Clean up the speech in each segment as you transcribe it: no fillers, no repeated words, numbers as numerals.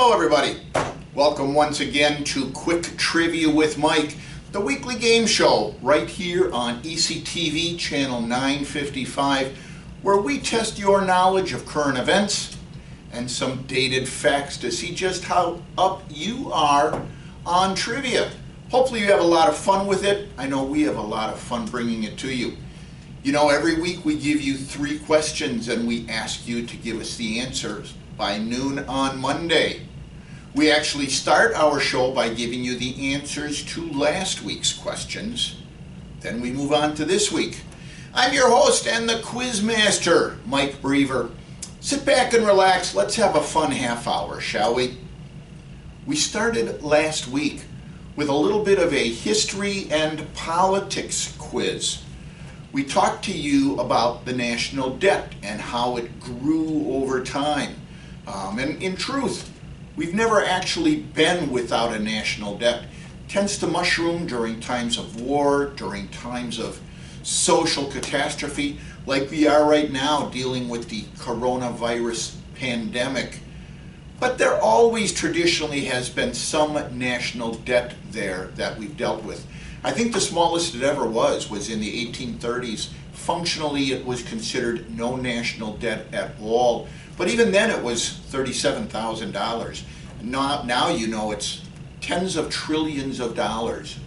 Hello everybody. Welcome once again to Quick Trivia with Mike, the weekly game show right here on ECTV channel 955, where we test your knowledge of current events and some dated facts to see just how up you are on trivia. Hopefully you have a lot of fun with it. I know we have a lot of fun bringing it to you. You know, every week we give you 3 questions and we ask you to give us the answers by noon on Monday. We actually start our show by giving you the answers to last week's questions. Then we move on to this week. I'm your host and the quiz master, Mike Brever. Sit back and relax. Let's have a fun half hour, shall we? We started last week with a little bit of a history and politics quiz. We talked to you about the national debt and how it grew over time. And in truth, we've never actually been without a national debt. It tends to mushroom during times of war, during times of social catastrophe, like we are right now dealing with the coronavirus pandemic. But there always traditionally has been some national debt there that we've dealt with. I think the smallest it ever was in the 1830s. Functionally, it was considered no national debt at all. But even then, it was $37,000. Now you know it's tens of trillions of dollars.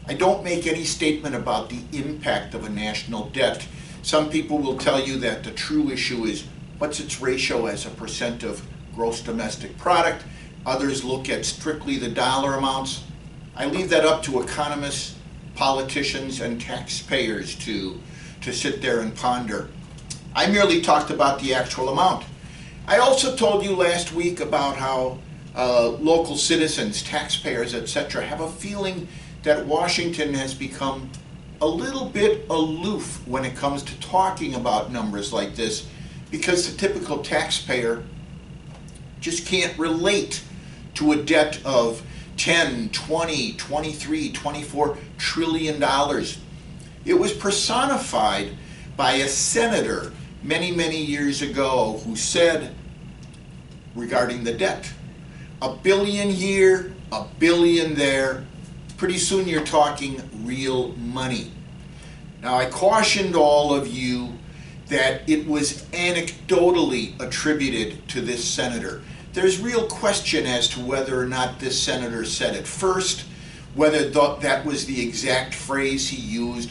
I don't make any statement about the impact of a national debt. Some people will tell you that the true issue is what's its ratio as a percent of gross domestic product. Others look at strictly the dollar amounts. I leave that up to economists, politicians, and taxpayers to sit there and ponder. I merely talked about the actual amount. I also told you last week about how local citizens, taxpayers, etc. have a feeling that Washington has become a little bit aloof when it comes to talking about numbers like this, because the typical taxpayer just can't relate to a debt of 10, 20, 23, 24 trillion dollars. It was personified by a senator many years ago who said regarding the debt, $1 billion here, $1 billion there, pretty soon you're talking real money. Now I cautioned all of you that it was anecdotally attributed to this senator. There's real question as to whether or not this senator said it first, whether that was the exact phrase he used,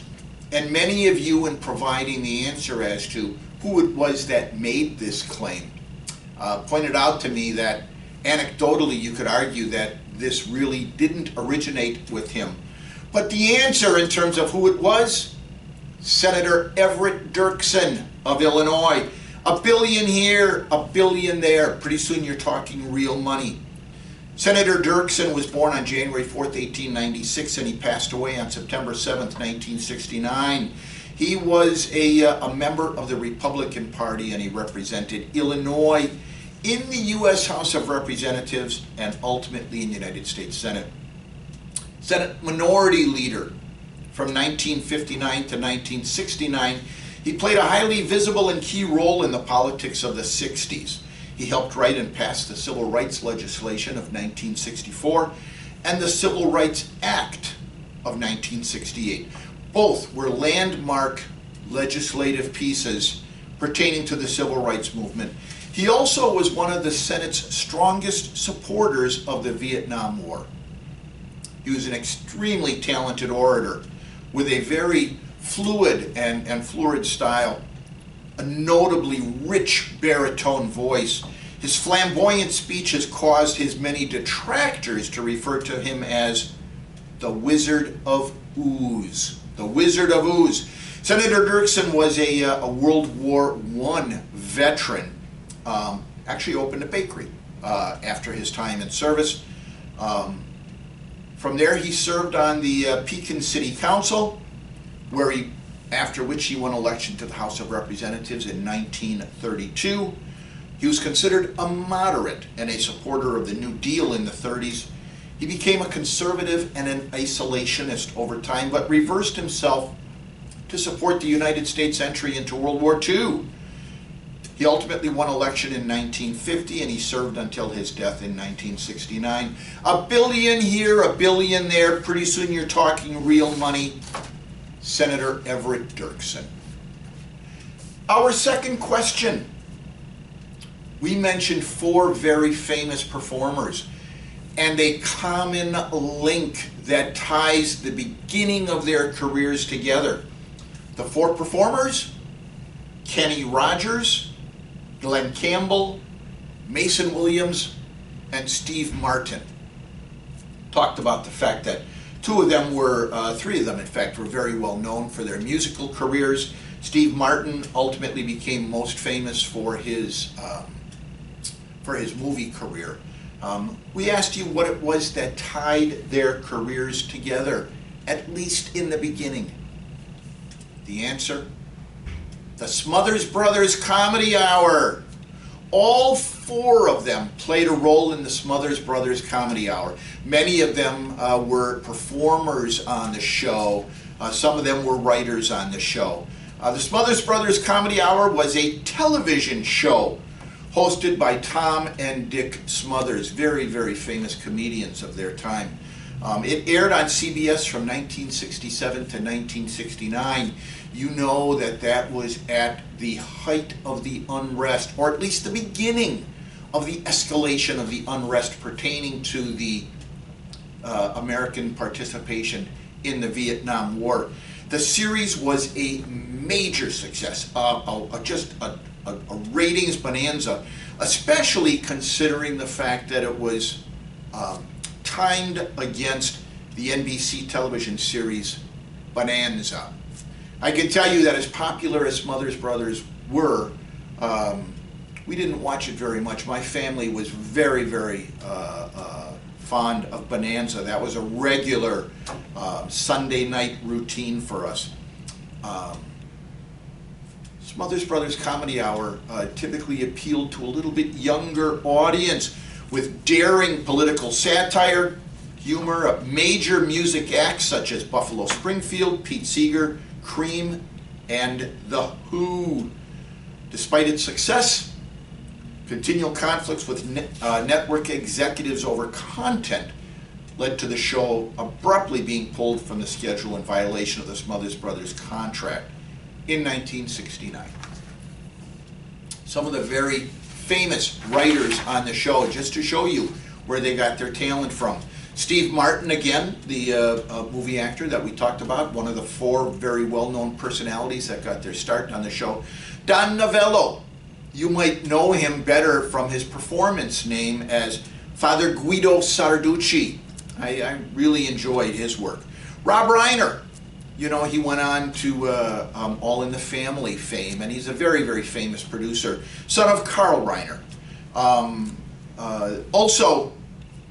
and many of you, in providing the answer as to who it was that made this claim, pointed out to me that anecdotally you could argue that this really didn't originate with him. But the answer in terms of who it was, Senator Everett Dirksen of Illinois. $1 billion here, $1 billion there. Pretty soon you're talking real money. Senator Dirksen was born on January 4th, 1896, and he passed away on September 7th, 1969. He was a member of the Republican Party, and he represented Illinois in the U.S. House of Representatives and ultimately in the United States Senate. Senate Minority Leader from 1959 to 1969. He played a highly visible and key role in the politics of the 60s. He helped write and pass the Civil Rights legislation of 1964 and the Civil Rights Act of 1968. Both were landmark legislative pieces pertaining to the civil rights movement. He also was one of the Senate's strongest supporters of the Vietnam War. He was an extremely talented orator with a very fluid and florid style, a notably rich baritone voice. His flamboyant speech has caused his many detractors to refer to him as the Wizard of Ooze. The Wizard of Ooze. Senator Dirksen was a World War I veteran. Actually opened a bakery after his time in service. From there he served on the Pekin City Council, after which he won election to the House of Representatives in 1932. He was considered a moderate and a supporter of the New Deal in the 30s. He became a conservative and an isolationist over time, but reversed himself to support the United States entry into World War II. He ultimately won election in 1950, and he served until his death in 1969. $1 billion here, $1 billion there. Pretty soon you're talking real money. Senator Everett Dirksen. Our second question. We mentioned 4 very famous performers and a common link that ties the beginning of their careers together. The 4 performers: Kenny Rogers, Glenn Campbell, Mason Williams, and Steve Martin. Talked about the fact that 3 of them in fact, were very well known for their musical careers. Steve Martin ultimately became most famous for his movie career. We asked you what it was that tied their careers together, at least in the beginning. The answer: the Smothers Brothers Comedy Hour. All 4 of them played a role in the Smothers Brothers Comedy Hour. Many of them were performers on the show. Some of them were writers on the show. The Smothers Brothers Comedy Hour was a television show hosted by Tom and Dick Smothers, very, very famous comedians of their time. It aired on CBS from 1967 to 1969. You know that was at the height of the unrest, or at least the beginning of the escalation of the unrest pertaining to the American participation in the Vietnam War. The series was a major success, just a ratings bonanza, especially considering the fact that it was timed against the NBC television series Bonanza. I can tell you that as popular as Smothers Brothers were, we didn't watch it very much. My family was very, very fond of Bonanza. That was a regular Sunday night routine for us. Smothers Brothers Comedy Hour typically appealed to a little bit younger audience with daring political satire, humor, major music acts such as Buffalo Springfield, Pete Seeger, Cream, and The Who. Despite its success, continual conflicts with network executives over content led to the show abruptly being pulled from the schedule in violation of the Smothers Brothers contract in 1969. Some of the very famous writers on the show, just to show you where they got their talent from. Steve Martin, again, the movie actor that we talked about, one of the 4 very well-known personalities that got their start on the show. Don Novello, you might know him better from his performance name as Father Guido Sarducci. I really enjoyed his work. Rob Reiner, you know, he went on to All in the Family fame, and he's a very, very famous producer, son of Carl Reiner. Also,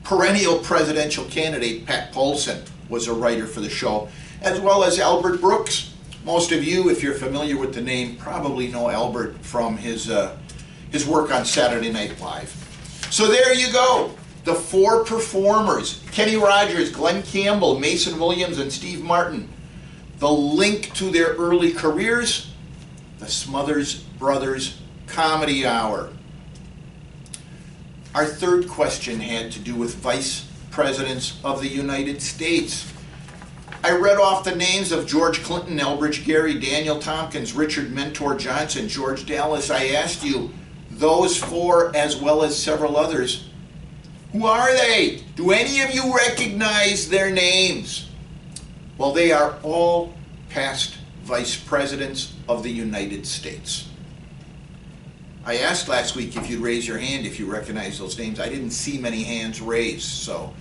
perennial presidential candidate Pat Paulsen was a writer for the show, as well as Albert Brooks. Most of you, if you're familiar with the name, probably know Albert from his work on Saturday Night Live. So there you go. The 4 performers: Kenny Rogers, Glenn Campbell, Mason Williams, and Steve Martin. The link to their early careers: the Smothers Brothers Comedy Hour. Our third question had to do with vice presidents of the United States. I read off the names of George Clinton, Elbridge Gerry, Daniel Tompkins, Richard Mentor Johnson, George Dallas. I asked you, those 4 as well as several others, who are they? Do any of you recognize their names? Well, they are all past vice presidents of the United States. I asked last week if you'd raise your hand if you recognize those names. I didn't see many hands raised, so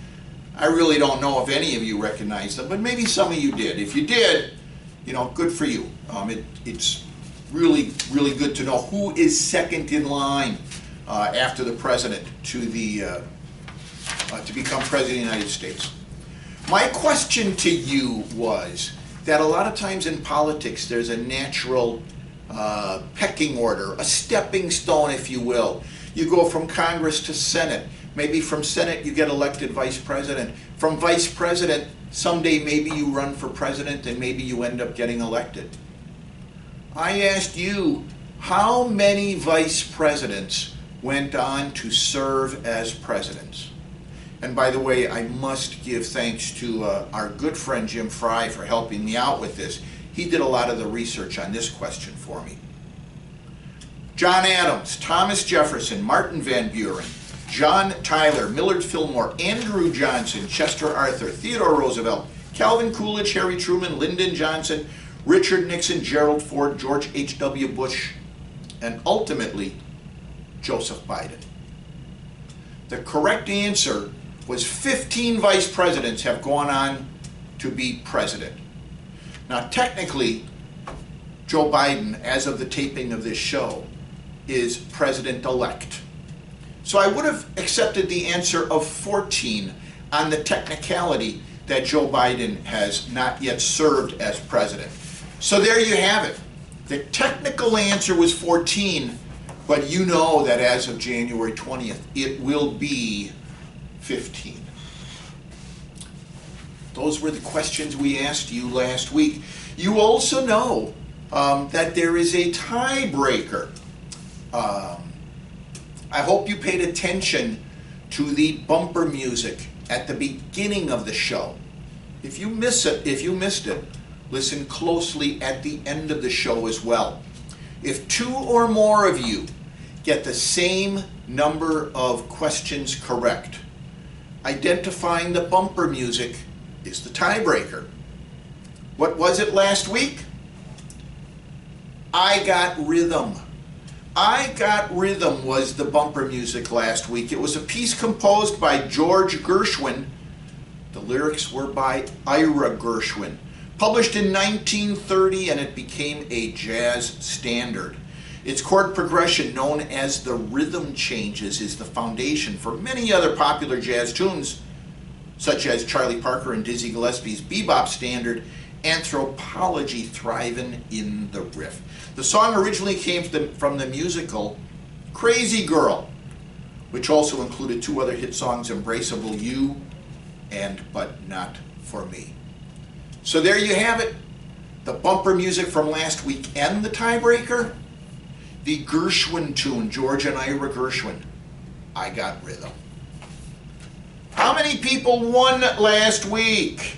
I really don't know if any of you recognize them, but maybe some of you did. If you did, you know, good for you. It's really, really good to know who is second in line after the president to become president of the United States. My question to you was that a lot of times in politics there's a natural pecking order, a stepping stone, if you will. You go from Congress to Senate. Maybe from Senate you get elected vice president. From vice president, someday maybe you run for president and maybe you end up getting elected. I asked you, How many vice presidents went on to serve as presidents? And by the way, I must give thanks to our good friend Jim Fry for helping me out with this. He did a lot of the research on this question for me. John Adams, Thomas Jefferson, Martin Van Buren, John Tyler, Millard Fillmore, Andrew Johnson, Chester Arthur, Theodore Roosevelt, Calvin Coolidge, Harry Truman, Lyndon Johnson, Richard Nixon, Gerald Ford, George H.W. Bush, and ultimately, Joseph Biden. The correct answer was 15 vice presidents have gone on to be president. Now, technically, Joe Biden, as of the taping of this show, is president-elect. So I would have accepted the answer of 14 on the technicality that Joe Biden has not yet served as president. So there you have it. The technical answer was 14, but you know that as of January 20th, it will be 15. Those were the questions we asked you last week. You also know that there is a tiebreaker. I hope you paid attention to the bumper music at the beginning of the show. If you missed it, listen closely at the end of the show as well. If 2 or more of you get the same number of questions correct, identifying the bumper music is the tiebreaker. What was it last week? I Got Rhythm. I Got Rhythm was the bumper music last week. It was a piece composed by George Gershwin. The lyrics were by Ira Gershwin. Published in 1930, and it became a jazz standard. Its chord progression, known as the rhythm changes, is the foundation for many other popular jazz tunes, such as Charlie Parker and Dizzy Gillespie's bebop standard, Anthropology Thrivin' in the Riff. The song originally came from the musical Crazy Girl, which also included 2 other hit songs, Embraceable You and But Not For Me. So there you have it, the bumper music from last week and the tiebreaker, the Gershwin tune, George and Ira Gershwin, I Got Rhythm. How many people won last week?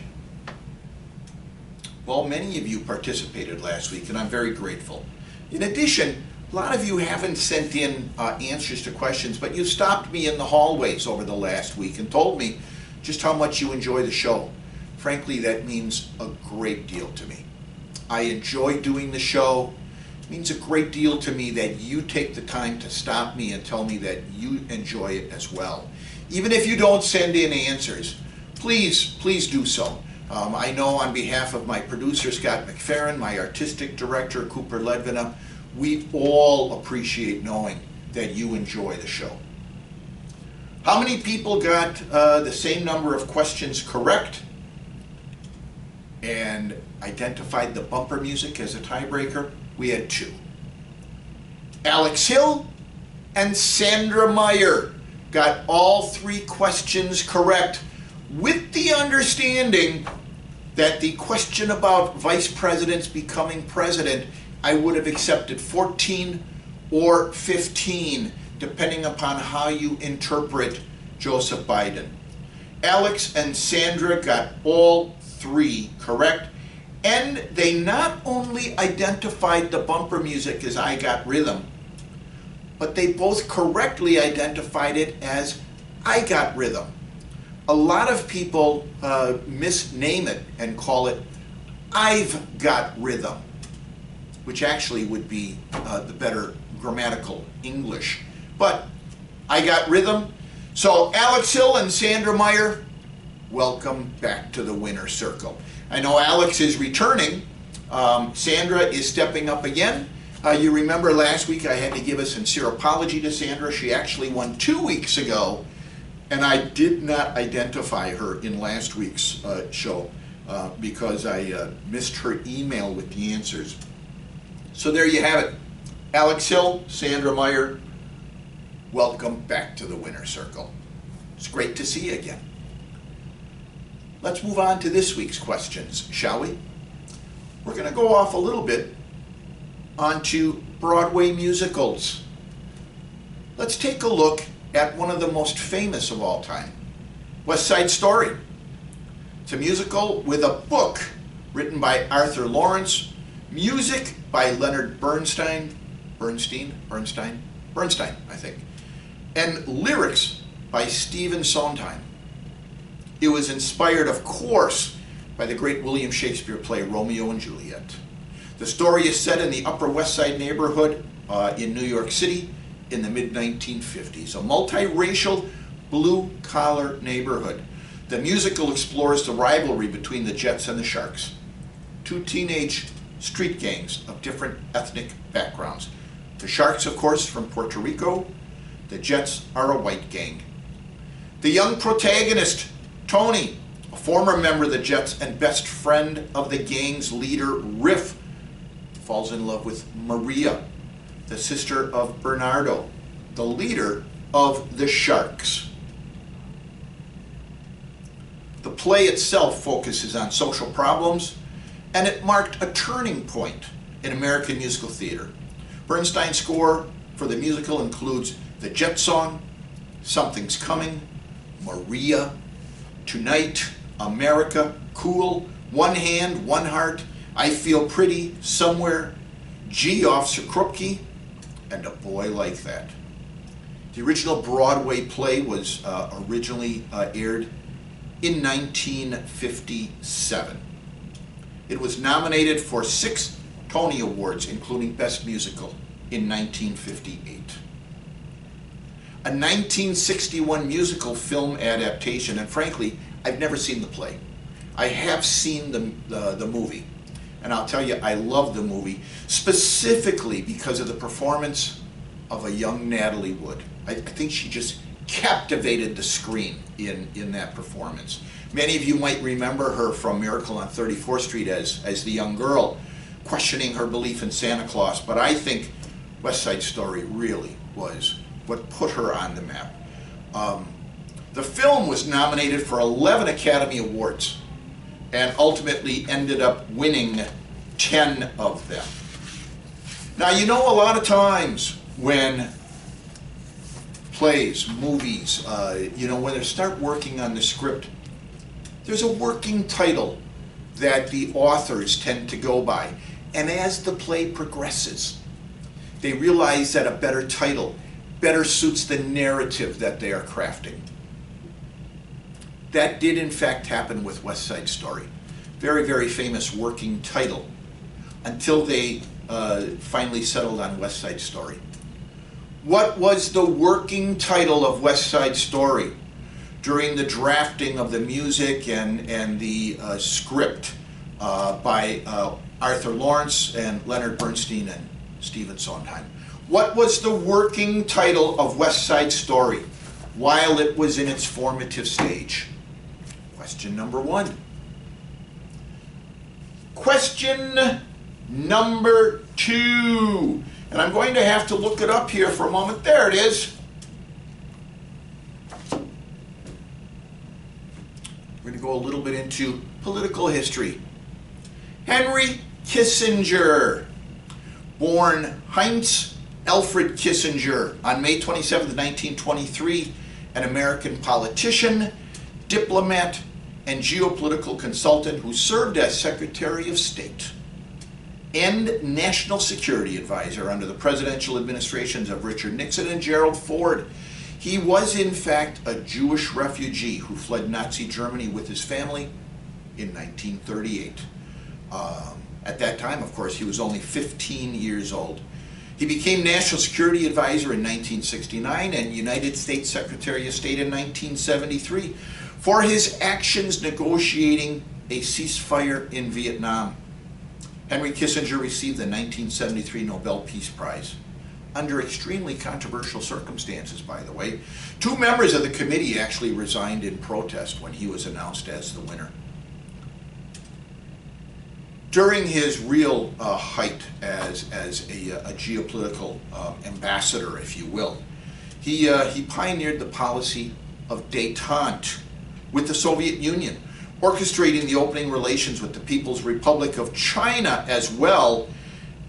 Well, many of you participated last week, and I'm very grateful. In addition, a lot of you haven't sent in answers to questions, but you stopped me in the hallways over the last week and told me just how much you enjoy the show. Frankly, that means a great deal to me. I enjoy doing the show. It means a great deal to me that you take the time to stop me and tell me that you enjoy it as well. Even if you don't send in answers, please do so. I know on behalf of my producer, Scott McFerrin, my artistic director, Cooper Ledvina, we all appreciate knowing that you enjoy the show. How many people got the same number of questions correct and identified the bumper music as a tiebreaker? We had 2. Alex Hill and Sandra Meyer got all 3 questions correct, with the understanding that the question about vice presidents becoming president, I would have accepted 14 or 15, depending upon how you interpret Joseph Biden. Alex and Sandra got all 3 correct, and they not only identified the bumper music as I Got Rhythm, but they both correctly identified it as I Got Rhythm. A lot of people misname it and call it I've Got Rhythm, which actually would be the better grammatical English. But I Got Rhythm. So Alex Hill and Sandra Meyer, welcome back to the winner's circle. I know Alex is returning. Sandra is stepping up again. You remember last week I had to give a sincere apology to Sandra. She actually won 2 weeks ago, and I did not identify her in last week's show because I missed her email with the answers. So there you have it. Alex Hill, Sandra Meyer, welcome back to the winner's circle. It's great to see you again. Let's move on to this week's questions, shall we? We're going to go off a little bit onto Broadway musicals. Let's take a look at one of the most famous of all time, West Side Story. It's a musical with a book written by Arthur Lawrence, music by Leonard Bernstein, I think, and lyrics by Stephen Sondheim. It was inspired, of course, by the great William Shakespeare play Romeo and Juliet. The story is set in the Upper West Side neighborhood in New York City in the mid-1950s, a multiracial, blue-collar neighborhood. The musical explores the rivalry between the Jets and the Sharks, two teenage street gangs of different ethnic backgrounds. The Sharks, of course, from Puerto Rico. The Jets are a white gang. The young protagonist, Tony, a former member of the Jets and best friend of the gang's leader, Riff, falls in love with Maria, the sister of Bernardo, the leader of the Sharks. The play itself focuses on social problems, and it marked a turning point in American musical theater. Bernstein's score for the musical includes the Jet song, Something's Coming, Maria, Tonight, America, Cool, One Hand, One Heart, I Feel Pretty, Somewhere, G, Officer Krupke, and A Boy Like That. The original Broadway play was originally aired in 1957. It was nominated for 6 Tony Awards, including Best Musical, in 1958. A 1961 musical film adaptation, and frankly, I've never seen the play. I have seen the movie, and I'll tell you, I love the movie, specifically because of the performance of a young Natalie Wood. I think she just captivated the screen in that performance. Many of you might remember her from Miracle on 34th Street as the young girl questioning her belief in Santa Claus, but I think West Side Story really was what put her on the map. The film was nominated for 11 Academy Awards and ultimately ended up winning 10 of them. Now, you know, a lot of times when plays, movies, when they start working on the script, there's a working title that the authors tend to go by. And as the play progresses, they realize that a better title better suits the narrative that they are crafting. That did in fact happen with West Side Story. Very, very famous working title until they finally settled on West Side Story. What was the working title of West Side Story during the drafting of the music and the script by Arthur Lawrence and Leonard Bernstein and Stephen Sondheim? What was the working title of West Side Story while it was in its formative stage? Question number 1. Question number 2. And I'm going to have to look it up here for a moment. There it is. We're going to go a little bit into political history. Henry Kissinger, born Heinz Alfred Kissinger on May 27, 1923, an American politician, diplomat, and geopolitical consultant who served as Secretary of State and National Security Advisor under the presidential administrations of Richard Nixon and Gerald Ford. He was, in fact, a Jewish refugee who fled Nazi Germany with his family in 1938. At that time, of course, he was only 15 years old. He became National Security Advisor in 1969 and United States Secretary of State in 1973 for his actions negotiating a ceasefire in Vietnam. Henry Kissinger received the 1973 Nobel Peace Prize under extremely controversial circumstances, by the way. 2 members of the committee actually resigned in protest when he was announced as the winner. During his real height as a geopolitical ambassador, if you will, he pioneered the policy of détente with the Soviet Union, orchestrating the opening relations with the People's Republic of China as well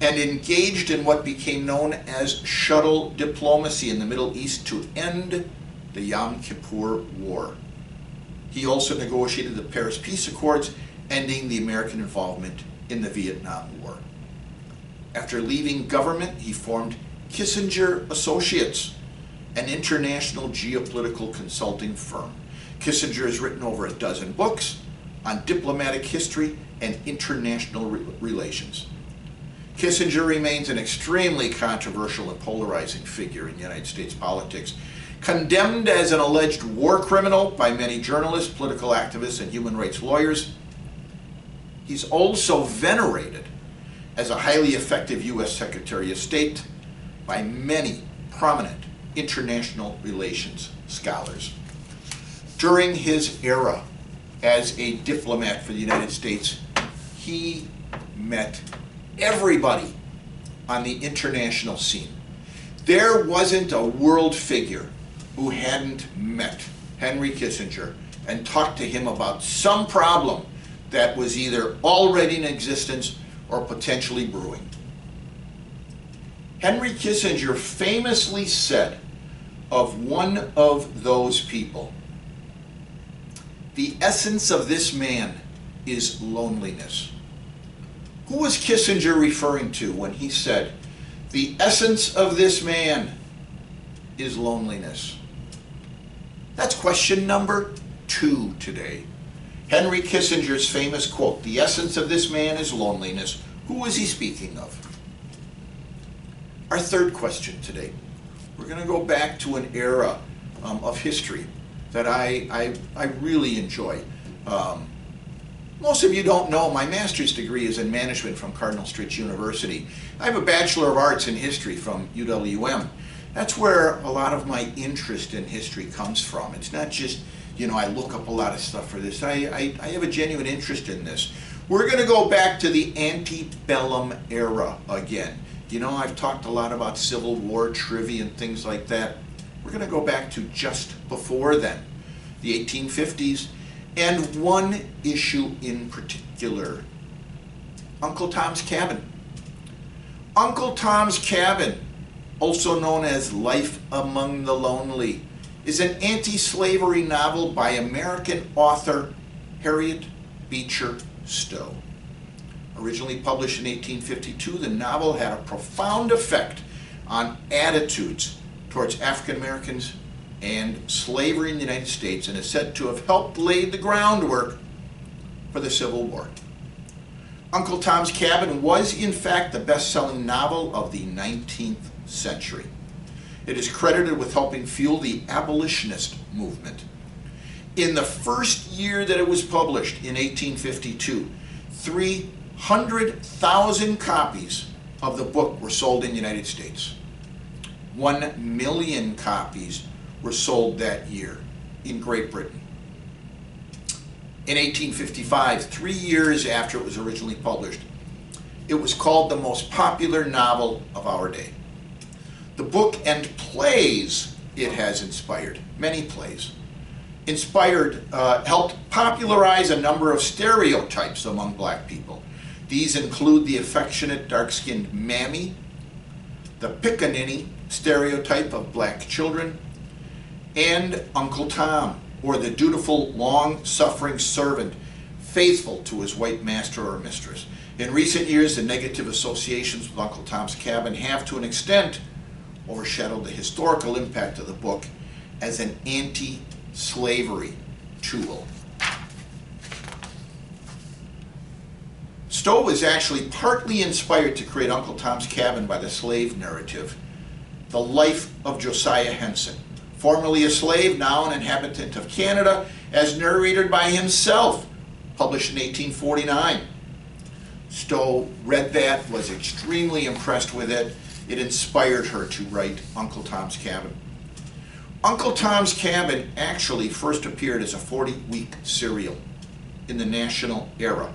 and engaged in what became known as shuttle diplomacy in the Middle East to end the Yom Kippur War. He also negotiated the Paris Peace Accords, ending the American involvement in the Vietnam War. After leaving government, he formed Kissinger Associates, an international geopolitical consulting firm. Kissinger has written over a dozen books on diplomatic history and international relations. Kissinger remains an extremely controversial and polarizing figure in United States politics, condemned as an alleged war criminal by many journalists, political activists, and human rights lawyers. He's also venerated as a highly effective U.S. Secretary of State by many prominent international relations scholars. During his era as a diplomat for the United States, he met everybody on the international scene. There wasn't a world figure who hadn't met Henry Kissinger and talked to him about some problem that was either already in existence or potentially brewing. Henry Kissinger famously said of one of those people, "The essence of this man is loneliness." Who was Kissinger referring to when he said, "The essence of this man is loneliness"? That's question number 2 today. Henry Kissinger's famous quote, "The essence of this man is loneliness." Who was he speaking of? Our third question today. We're going to go back to an era of history that I really enjoy. Most of you don't know, my master's degree is in management from Cardinal Stritch University. I have a Bachelor of Arts in History from UWM. That's where a lot of my interest in history comes from. It's not just, I look up a lot of stuff for this. I have a genuine interest in this. We're going to go back to the antebellum era again. I've talked a lot about Civil War trivia and things like that. We're going to go back to just before then, the 1850s, and one issue in particular, Uncle Tom's Cabin. Uncle Tom's Cabin, also known as Life Among the Lonely, is an anti-slavery novel by American author Harriet Beecher Stowe. Originally published in 1852, the novel had a profound effect on attitudes towards African Americans and slavery in the United States, and is said to have helped lay the groundwork for the Civil War. Uncle Tom's Cabin was, in fact, the best-selling novel of the 19th century. It is credited with helping fuel the abolitionist movement. In the first year that it was published, in 1852, 300,000 copies of the book were sold in the United States. 1 million copies were sold that year in Great Britain. In 1855, 3 years after it was originally published, it was called the most popular novel of our day. The book and plays it has inspired, many plays, helped popularize a number of stereotypes among black people. These include the affectionate, dark-skinned mammy, the pickaninny stereotype of black children, and Uncle Tom, or the dutiful, long-suffering servant, faithful to his white master or mistress. In recent years, the negative associations with Uncle Tom's Cabin have, to an extent, overshadowed the historical impact of the book as an anti-slavery tool. Stowe was actually partly inspired to create Uncle Tom's Cabin by the slave narrative, The Life of Josiah Henson, formerly a slave, now an inhabitant of Canada, as narrated by himself, published in 1849. Stowe read that, was extremely impressed with it. It inspired her to write Uncle Tom's Cabin. Uncle Tom's Cabin actually first appeared as a 40-week serial in the National Era.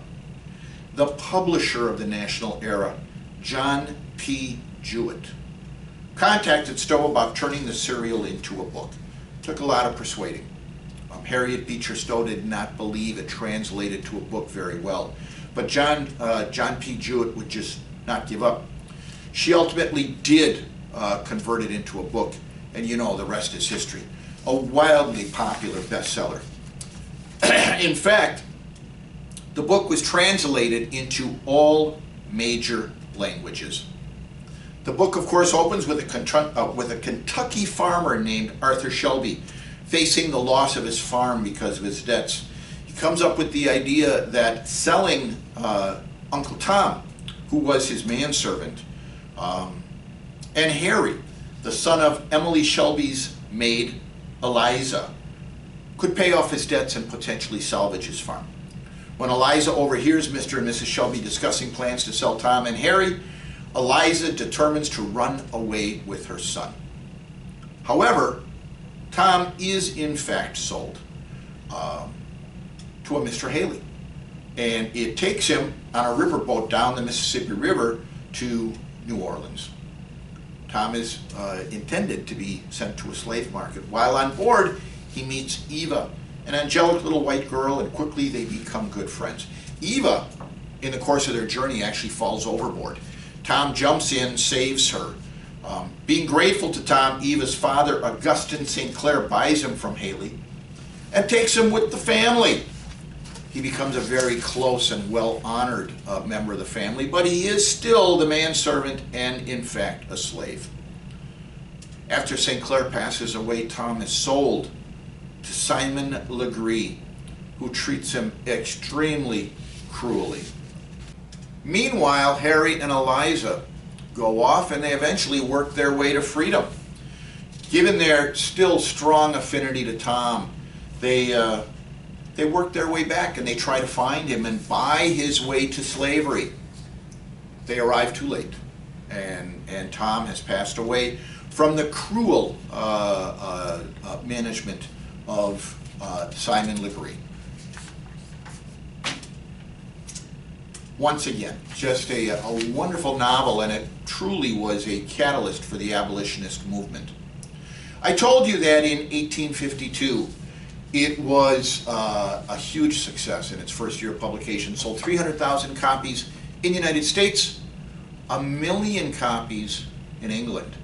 The publisher of the National Era, John P. Jewett, contacted Stowe about turning the serial into a book. Took a lot of persuading. Harriet Beecher Stowe did not believe it translated to a book very well. But John P. Jewett would just not give up. She ultimately did convert it into a book, and you know the rest is history. A wildly popular bestseller. In fact, the book was translated into all major languages. The book, of course, opens with a Kentucky farmer named Arthur Shelby facing the loss of his farm because of his debts. He comes up with the idea that selling Uncle Tom, who was his manservant, and Harry, the son of Emily Shelby's maid, Eliza, could pay off his debts and potentially salvage his farm. When Eliza overhears Mr. and Mrs. Shelby discussing plans to sell Tom and Harry, Eliza determines to run away with her son. However, Tom is in fact sold to a Mr. Haley, and it takes him on a riverboat down the Mississippi River to New Orleans. Tom is intended to be sent to a slave market. While on board, he meets Eva, an angelic little white girl, and quickly they become good friends. Eva, in the course of their journey, actually falls overboard. Tom jumps in, saves her. Being grateful to Tom, Eva's father, Augustin St. Clair, buys him from Haley and takes him with the family. He becomes a very close and well-honored member of the family, but he is still the manservant and, in fact, a slave. After St. Clair passes away, Tom is sold to Simon Legree, who treats him extremely cruelly. Meanwhile, Harry and Eliza go off and they eventually work their way to freedom. Given their still strong affinity to Tom, they work their way back and they try to find him and buy his way to slavery. They arrive too late, and Tom has passed away from the cruel management of Simon Legree. Once again, just a wonderful novel, and it truly was a catalyst for the abolitionist movement. I told you that in 1852, it was a huge success in its first year of publication. Sold 300,000 copies in the United States, 1 million copies in England.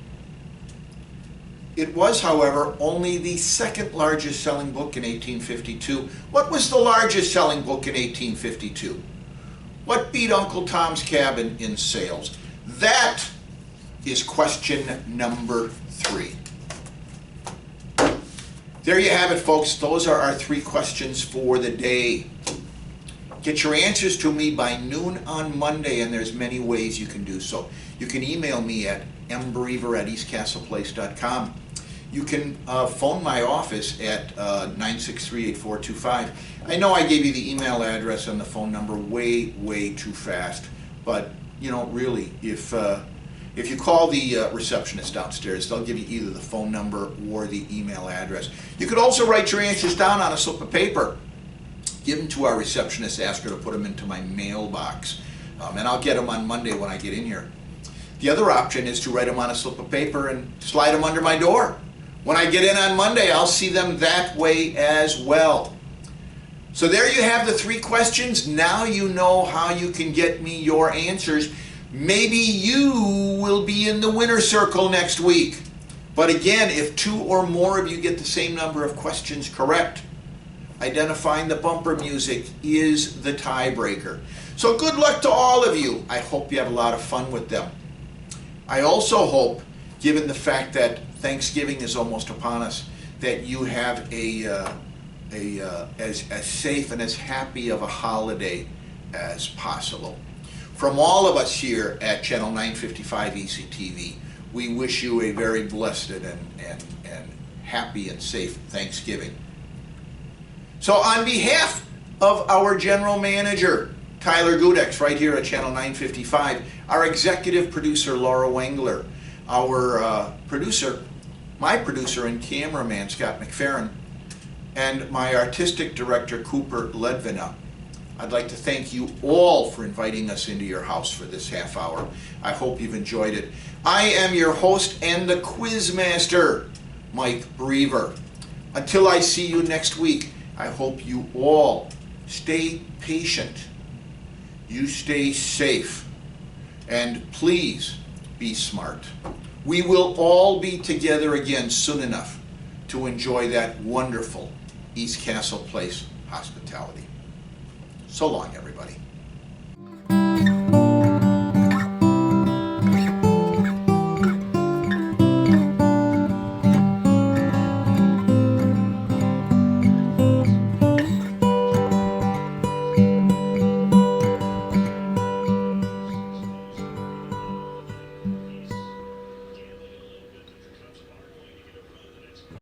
It was, however, only the second largest selling book in 1852. What was the largest selling book in 1852? What beat Uncle Tom's Cabin in sales? That is question number 3. There you have it, folks. Those are our 3 questions for the day. Get your answers to me by noon on Monday, and there's many ways you can do so. You can email me at mbereaver@eastcastleplace.com. You can phone my office at 963-8425. I know I gave you the email address and the phone number way too fast, but you know, really, if you call the receptionist downstairs, they'll give you either the phone number or the email address. You could also write your answers down on a slip of paper. Give them to our receptionist, ask her to put them into my mailbox, and I'll get them on Monday when I get in here. The other option is to write them on a slip of paper and slide them under my door. When I get in on Monday, I'll see them that way as well. So there you have the 3 questions. Now you know how you can get me your answers. Maybe you will be in the winner's circle next week. But again, if 2 or more of you get the same number of questions correct, identifying the bumper music is the tiebreaker. So good luck to all of you. I hope you have a lot of fun with them. I also hope, given the fact that Thanksgiving is almost upon us, that you have as safe and as happy of a holiday as possible. From all of us here at Channel 955 ECTV, we wish you a very blessed and happy and safe Thanksgiving. So on behalf of our general manager, Tyler Gudex, right here at Channel 955, our executive producer, Laura Wengler, our producer, my producer and cameraman, Scott McFerrin, and my artistic director, Cooper Ledvina, I'd like to thank you all for inviting us into your house for this half hour. I hope you've enjoyed it. I am your host and the quiz master, Mike Brever. Until I see you next week, I hope you all stay patient, you stay safe, and please be smart. We will all be together again soon enough to enjoy that wonderful East Castle Place hospitality. So long, everybody.